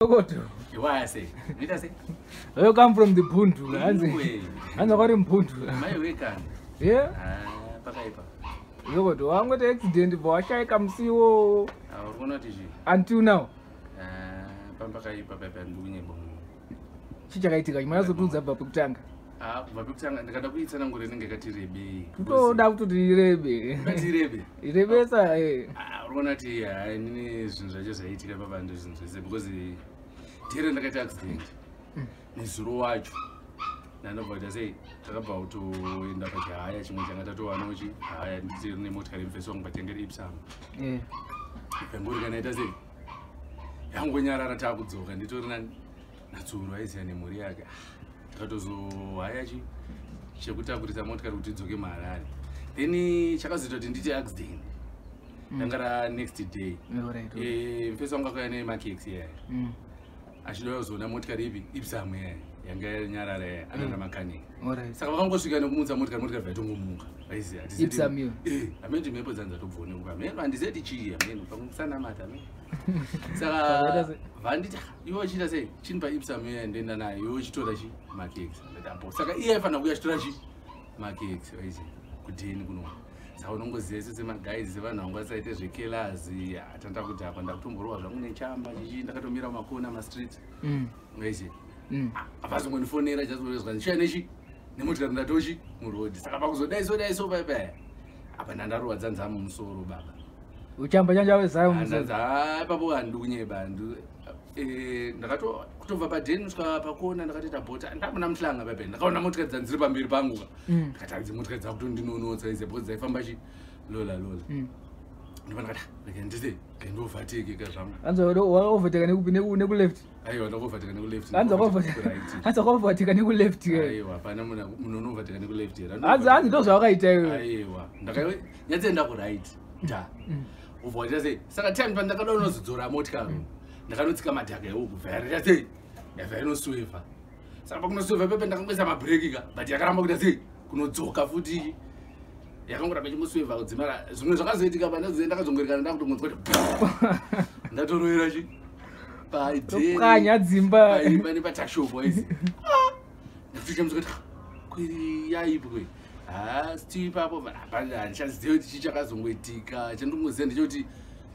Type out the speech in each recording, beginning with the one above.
Zokoto. Why I say? Did I say? You come from the Buntu. Hands got him Buntu. My way can. Yeah? Pakaipa. Zokoto, I'm going to accident, but I come see you until now. Pampakaipa and doing a bomb. Chichakaitika, you might as well do that Babutanga. Babutanga and the Katapuits and I'm going to get a rebe. Go down to the rebe. Rebesa, Ronati, I need to just 80 abandons because the Tyre and the accident is Roach. None of what I say about to in the Pajaya, Chimimba, Anoji, I didn't know what kind of song, but I get Ipsam. Yeah. And Burgan, say, young Gweja Akadzoka and Nito Natsurais and Murehwa. Katozo Ayaji, Chihota with a motor to Mbare Harare. Then Chakazito didn't accident. Nangara next day. First one got name cakes here. I should also know what Magribhi, Ipsam, Younger Nyarare, another mechanic. So I'm going to go to Motor. Ipsam, you. I meant to make a Zanza for no man, and said the Chi, I mean, from Sana Mata. So, Vandit, you watch it as a chin by Ipsam, and then I wish to Rashi, my cakes. Saka, if I wish to Rashi, my cakes, good day, no. So, no was this my guys, the one on what side is the killers, the Tantakuta, and the Tumbo, the Chamba, the Katomira Makuna, street. Where is it? I was going to phone I just was going to Shanishi, Nemutan Natoshi, Murod, Sakabazo, they so bad. Apananda was done some soro baba. Uchamba sounds as I Babu and Dunye Bandu. Nagato, Kuva Paden, Pakon, and Ratita Bota, and Tamanam Slang of a pen. Namutka and Zibamir Bangu. Katazimutka of Dundino notes, I suppose they Fambashi, Lola. I can say, can go fatigue. And so over the never left. I don't know if I can lift. And that's a hope I can lift here. Panama, no, I can lift here. And those are right. Let's end up right. Of what I say, Saka time when the Calonos to Ramotka. The Canotka, very say, if I know Swift. Some of the weapon and I'm a breaking, but Yakamaka say, Kunozoka Fuji. Yakanga Swift out Zimara, as soon as I say, the governors and that's all. By Zimba, many better show boys. The comes with Yaibu. Steve Papa, and just the Chichakas with Tika, Gentlemen send the duty.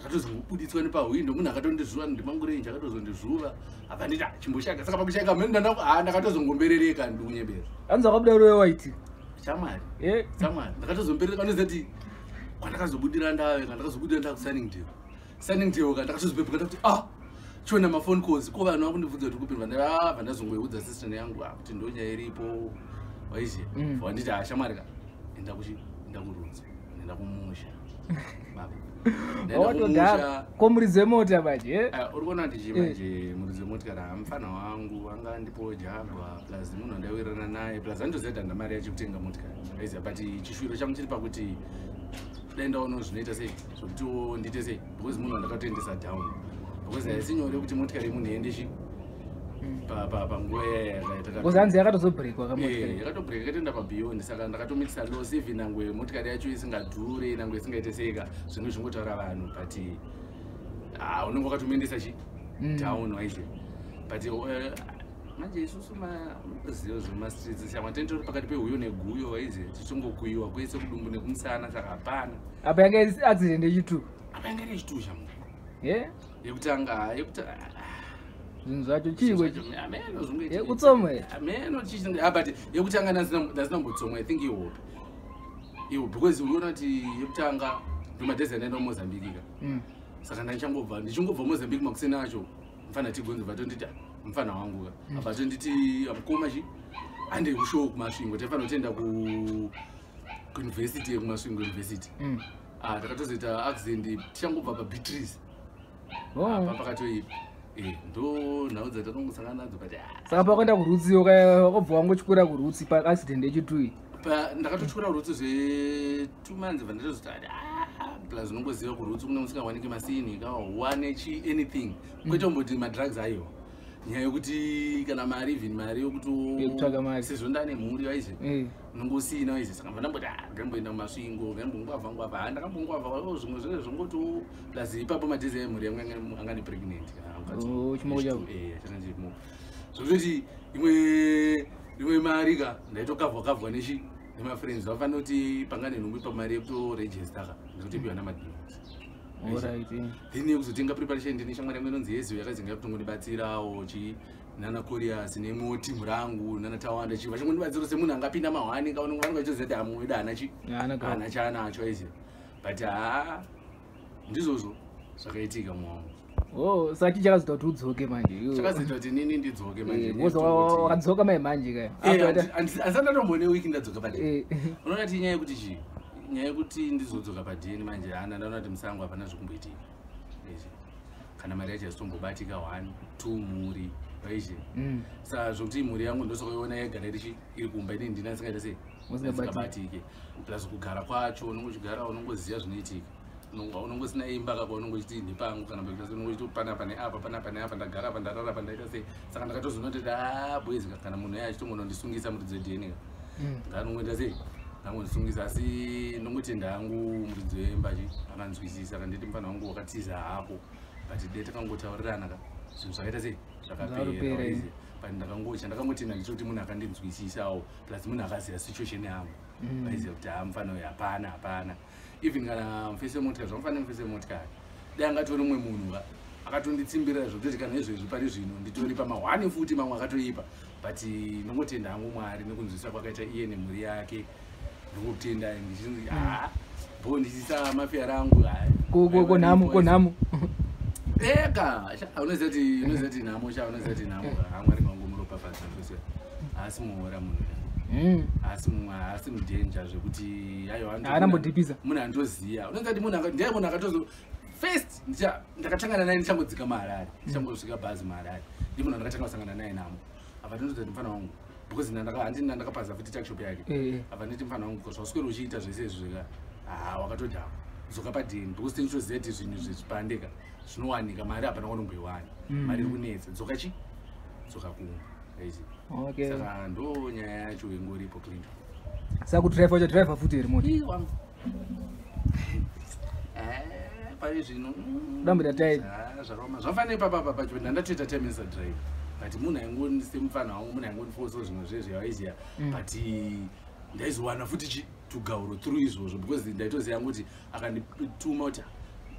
That was put it 20 power window. I don't just run the Mangurenje, I was on the Zula. I found it at Chimbushaka, Sakabaka, Mendana, and I was on Mbare and doing a bit. And the Roddie white. Someone, eh? Someone, that was a bit on the one has a Budinanda and I was good at sending to you. Sending to you, that was people. Chona my phone calls, call an open to the group and that's with the sister young to Nduna Ripo. What is it? For Ajita Shamarga in the Bushi, in the Woods, in the Musha. What would that come with the motor by ye? Urgona Muzimotka, Fano, and the poor Java, plus the moon and the Wirana, plus Andrew and the marriage of Tingamutka. Is a party, Chishu Paguti. Then don't know Nito say, so two did say, because moon and the curtain is down. Because I see you to Mutkarimuni and the ship. Papa, was answered to break. You got to break it in the Babio and the second to mix a low saving and we Mutkari isn't a jury and we think it is Sega, so no Motoravan party. I don't know what to mean this town noisy. But you were Majesuma, I wanted to pack a Guyo, is it? Sungo Guyo, Gweja, Umsana, Sarapan. I beg it accident, you too. I beg it is too young. Yeah? Yutanga, what's somewhere? A man not teaching but Yutanga does not put somewhere. I think you would. You because you not Yutanga, do my desk and then almost a big. Sakana Chango, the Jungo for most a big Moxenajo, Fanatico, but don't it? Mfana wangu opportunity amkomaji and they show machine whatever notenda ku university kumashing university takatozita accident changu baba Beatrice pakati ndo nauza tatongosangana nadzo but saka pakwenda kurutsi wakabva wangochikura kurutsi pa accident echitui ndakatochikura kurutsi zve 2 months vandotozita plus unongoziva kurutsi kune musingawaniki masini kawane chi anything kwete umboti madrugs ayo nyaya yokuti kana mari even mari yekutsvaga mari sezvo ndane mhuri waize unongosina waize saka ndamboti ngamboenda kumasvingo ngambongwavha ndakambongwavha zvimwe zvinge zvongoto plus ipapo madhezi emhuri yangu angane pregnant chimoko chavo zvokutoti imwe mari ka ndaitokavhwa nemafriends vafanira kuti pangane nhumbi pamari yekutorejesta ka ndikutopiwa namadhins then yekuzotenga preparation ndine shamwari yangu inonzi yeziyo yakazinga kutongondibatsirawo nana Corias nemwe timu rangu nana Tawanda chiva chongondibatsira semunhu angapinda mahwani kaunenge vachizoziva kuti amuweda hana chaanacho aiziva but ndizvozvo zvakaitika mwangu saka chichakazoita kuti udzoke manje chakazoita kuti nini ndidzoke manje wakadzoka manje kaya handisandatombone wiki ndadzoka padeni unoona kuti nyaya yekuti ndizodzoka padeni manje hana ndaona kuti musango hapana zvokumboitika kana mari yacho yazitombobatika 1 2 mhuri vaizhe saka zvokuti mhuri yangu ndosakaiona yagara iri kumba inini ndina singaita sei singabatike plus kugara kwacho unongochigara unongoziva zvinoitika unongosina imba kapa unongo chiti ndipangu kana unongochiti panapa neapa ndagara apa ndarara apa ndaita sei saka ndakatozoona kuti boys kana munhu yacho chitongonondisungisa muridzi wedheni nganongoita sei ndangondisungisa asi ndongotenda hangu muridzi wemba akanzwisisa kanditi mufana wangu wakatiza hapo but de takangotaurirana ka zvinhu zvakaita sei zvakapera but ndakangotenda ndichoti munhu akandinzwisisawo plus munhu akaziva situation yangu aiziva kuti mufana uyu hapana even kana mufese motikari zvamufanira mufese motikari dai angatori mumwe munhu akatonditsimbirira zvokutoti kana izvezvi pari zvino nditori pamahwani futi mamwe akatoipa but ndongotenda hangu Mwari nekunzwisisa kwakaita iye nemhuri yake ndongotenda ndichinzi bo ndichisa mafiyara angu konhamu eka unoziva kuti nhamo unoziva kuti nhamo Mwari wangu muropafadza zvose asi muhora munhu asi mudenja zvekuti anambodhipisa munhu andoziya unoziva kuti ndiye munhu akatozo first ndakatangana naye ndichangodzika maharare ndichangosvika bhazi maharare ndi munhu andakatanga kusangana naye namo apa ndinoziva kuti mufana wangu because handina ndakapasa futi takshop yake apa nditi mufana wangu zvaswera uchiita zvese izvi zvika wakatoti dzoka padeni because tinichoziva kuti zvinhu zvechipandeka zvinowanika mari hapana kunomboiwani mari iri kunetsa dzoka kumba saka ndo nyaya yacho ingoripo Clinton saka kudrive wacho driver futi here moti pari zvino dambira tairi zvaroma zvafanira ipapa pacho ndandatoita temensa drive but munhu aingonise mufana wangu munhu aingondifosa zvimwe zvezve waiziya but ndaizowana futi tugauro through izvozvo because ndaitoziva yangu kuti akandituma kuti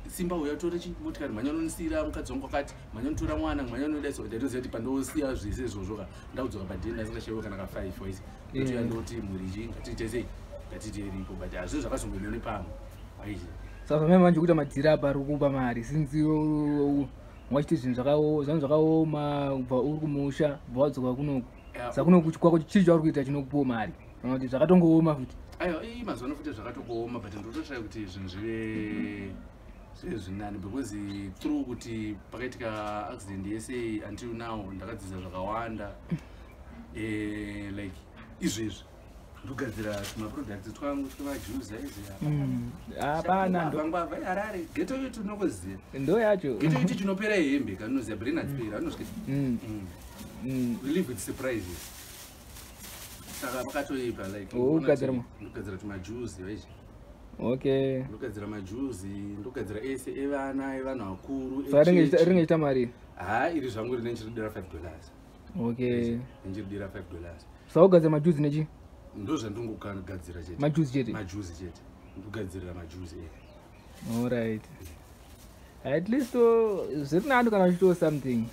simba uya tora chimotikari manyanonisira mukadzi wangu akati manyanotora mwana manyanodaisa ndaitoziva kuti pandosiya zvese izvozvo ka ndakudzoka padeni ndasingashewe kana ka5 waisi ndotoya ndoti mhuri chi ngatiite sei ngatiti iripo but hazvo zvakazongonone pamwe aizvi saka mai manje kuita madzira apa ari kupa mari sinzi wachiti zvinhu zvakaoma ubva uri kumusha ubva wadzoka kunoku saka kunoku kwako chii chauri kuita chinokupawo mari kana kuti zvakatongooma futi aiwa mazuva futi zvakatongooma but ndotoshaya kuti zvinhu zvive zvinani because through kuti pakaitika accident yese until now ndakadzidza zvakawanda like izvezvi ndogadzira tumaproducts twangu twemahughes aiziya hapana Mbare Harare Ghetto yetu ndinokuziva ndo yacho Ghetto yetu chinopera hembe kanoziva brenadspera anosvika we live with surprises saka pakatoipa like ndogadzira tumahughes waizvi ndogadzira mahughes ndogadzira ese evana evanhu vakuru ringaita mari iri zvangu rine nchiridira $5 nchiridira $5 saugadzira mahughes nechi ndo zvandingogadzira chete mahughes chete ndogadzirira mahughes alright at least zviri nani kana uchitowo something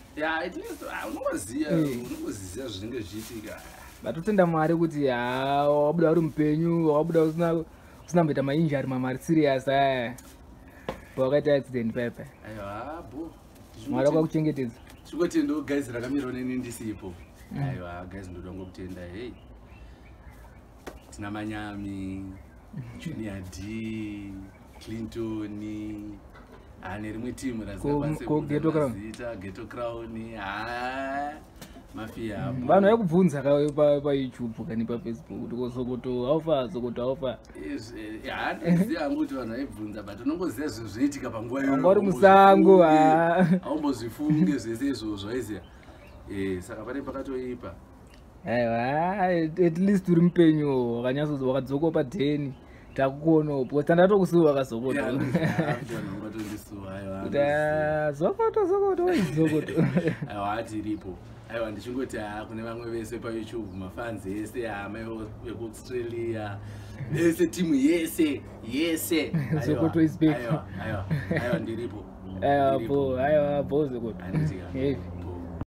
at least unongoziva zvinenge zvichiitika batotenda Mwari kuti wabuda uri mupenyu wabuda usina mboita mainjari mamari serious pawakaita accident paipa aiwa Mwari akakuchengetedza chingoti ndo guys rakamirawo neni ndisipo aiwa guys ndoda ngokutenda hey tina Manyami Junior D Clinton ane rimwe timu razita Ghetto Crown mafia vanhu vaikubvunza paYouTube kani paFacebook kuti Zokoto haufa handiziva hangu kuti vanhu vaibvunza but unongoziva zvinhu zvinoitika panguva uri musango aumbozvifunge zvese izvozvo aiziva saka pane pakatoipa at least uri mupenyu wakanyatsozi wakadzoka Paden takukono because tandatokusiwa wakazokota zokoto aiwa atiripo aiwa ndichingoti kune vamwe vese payoutube mafans ese hama vekuaustralia vese timu yese Zokoto is back aiwa ndiripo aiwa bo zokoto